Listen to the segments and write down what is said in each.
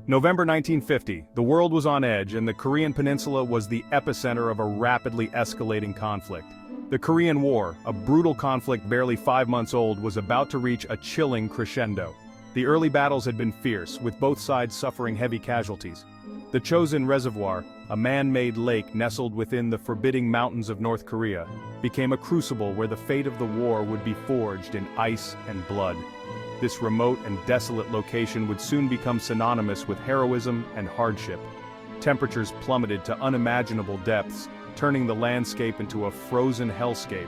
November 1950, the world was on edge and the Korean Peninsula was the epicenter of a rapidly escalating conflict. The Korean War, a brutal conflict barely 5 months old, was about to reach a chilling crescendo. The early battles had been fierce, with both sides suffering heavy casualties. The Chosin Reservoir, a man-made lake nestled within the forbidding mountains of North Korea, became a crucible where the fate of the war would be forged in ice and blood. This remote and desolate location would soon become synonymous with heroism and hardship. Temperatures plummeted to unimaginable depths, turning the landscape into a frozen hellscape.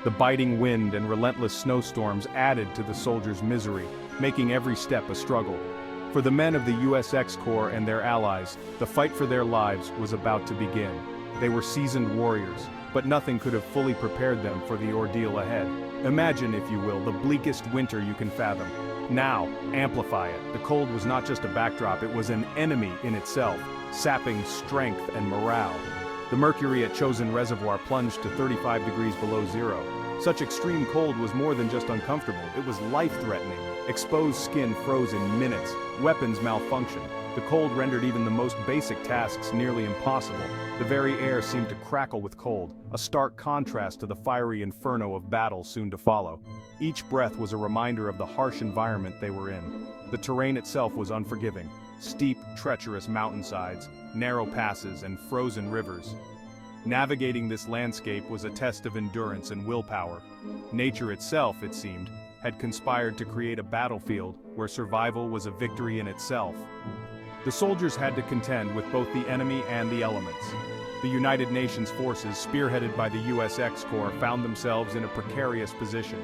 The biting wind and relentless snowstorms added to the soldiers' misery, making every step a struggle. For the men of the USX Corps and their allies, the fight for their lives was about to begin. They were seasoned warriors, but nothing could have fully prepared them for the ordeal ahead. Imagine, if you will, the bleakest winter you can fathom. Now, amplify it. The cold was not just a backdrop, it was an enemy in itself, sapping strength and morale. The mercury at Chosin Reservoir plunged to 35 degrees below zero. Such extreme cold was more than just uncomfortable, it was life-threatening. Exposed skin froze in minutes, weapons malfunctioned. The cold rendered even the most basic tasks nearly impossible. The very air seemed to crackle with cold, a stark contrast to the fiery inferno of battle soon to follow. Each breath was a reminder of the harsh environment they were in. The terrain itself was unforgiving. Steep, treacherous mountainsides, narrow passes, and frozen rivers. Navigating this landscape was a test of endurance and willpower. Nature itself, it seemed, had conspired to create a battlefield where survival was a victory in itself. The soldiers had to contend with both the enemy and the elements. The United Nations forces, spearheaded by the USX Corps, found themselves in a precarious position.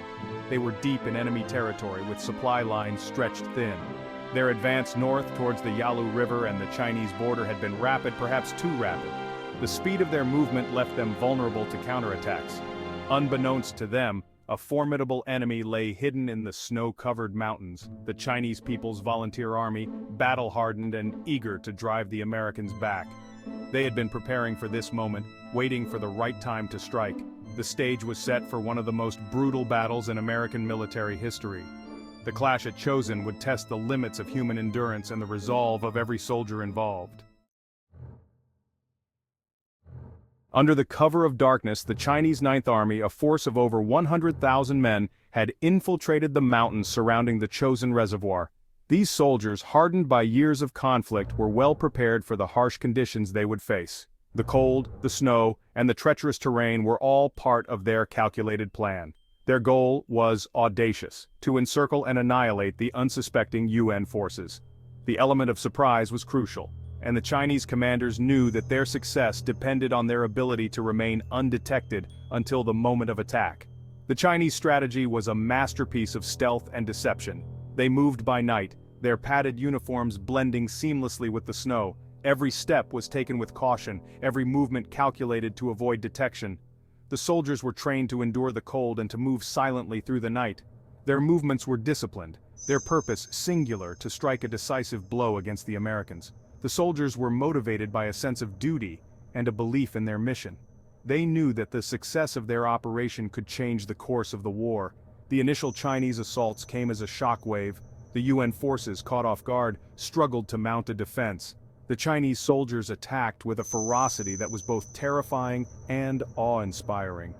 They were deep in enemy territory with supply lines stretched thin. Their advance north towards the Yalu River and the Chinese border had been rapid, perhaps too rapid. The speed of their movement left them vulnerable to counterattacks. Unbeknownst to them, a formidable enemy lay hidden in the snow-covered mountains, the Chinese People's Volunteer Army, battle-hardened and eager to drive the Americans back. They had been preparing for this moment, waiting for the right time to strike. The stage was set for one of the most brutal battles in American military history. The clash at Chosin would test the limits of human endurance and the resolve of every soldier involved. Under the cover of darkness, the Chinese Ninth Army, a force of over 100,000 men, had infiltrated the mountains surrounding the Chosin Reservoir. These soldiers, hardened by years of conflict, were well prepared for the harsh conditions they would face. The cold, the snow, and the treacherous terrain were all part of their calculated plan. Their goal was audacious: to encircle and annihilate the unsuspecting UN forces. The element of surprise was crucial, and the Chinese commanders knew that their success depended on their ability to remain undetected until the moment of attack. The Chinese strategy was a masterpiece of stealth and deception. They moved by night, their padded uniforms blending seamlessly with the snow. Every step was taken with caution, every movement calculated to avoid detection. The soldiers were trained to endure the cold and to move silently through the night. Their movements were disciplined, their purpose singular: to strike a decisive blow against the Americans. The soldiers were motivated by a sense of duty and a belief in their mission. They knew that the success of their operation could change the course of the war. The initial Chinese assaults came as a shockwave. The UN forces, caught off guard, struggled to mount a defense. The Chinese soldiers attacked with a ferocity that was both terrifying and awe-inspiring.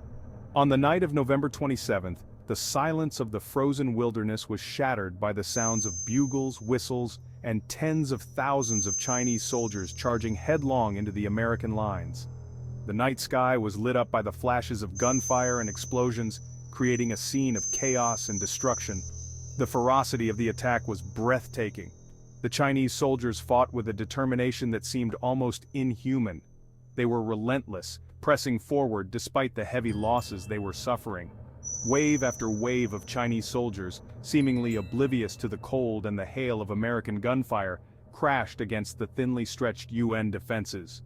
On the night of November 27th, the silence of the frozen wilderness was shattered by the sounds of bugles, whistles, and tens of thousands of Chinese soldiers charging headlong into the American lines. The night sky was lit up by the flashes of gunfire and explosions, creating a scene of chaos and destruction. The ferocity of the attack was breathtaking. The Chinese soldiers fought with a determination that seemed almost inhuman. They were relentless, pressing forward despite the heavy losses they were suffering. Wave after wave of Chinese soldiers, seemingly oblivious to the cold and the hail of American gunfire, crashed against the thinly stretched UN defenses.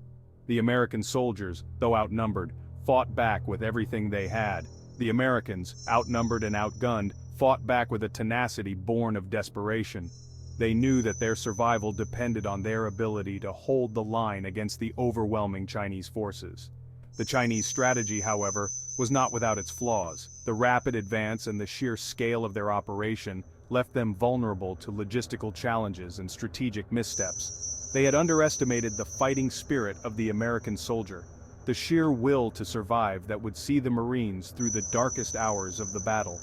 The American soldiers, though outnumbered, fought back with everything they had. The Americans, outnumbered and outgunned, fought back with a tenacity born of desperation. They knew that their survival depended on their ability to hold the line against the overwhelming Chinese forces. The Chinese strategy, however, was not without its flaws. The rapid advance and the sheer scale of their operation, left them vulnerable to logistical challenges and strategic missteps. They had underestimated the fighting spirit of the American soldier, the sheer will to survive that would see the Marines through the darkest hours of the battle.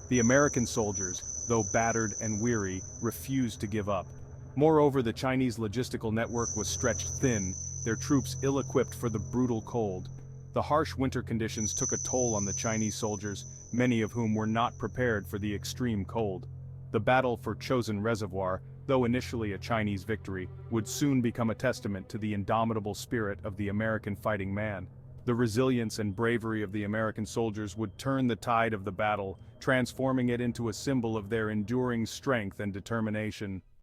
The American soldiers, though battered and weary, refused to give up. Moreover, the Chinese logistical network was stretched thin, their troops ill-equipped for the brutal cold. The harsh winter conditions took a toll on the Chinese soldiers, many of whom were not prepared for the extreme cold. The Battle for Chosin Reservoir, though initially a Chinese victory, would soon become a testament to the indomitable spirit of the American fighting man. The resilience and bravery of the American soldiers would turn the tide of the battle, transforming it into a symbol of their enduring strength and determination.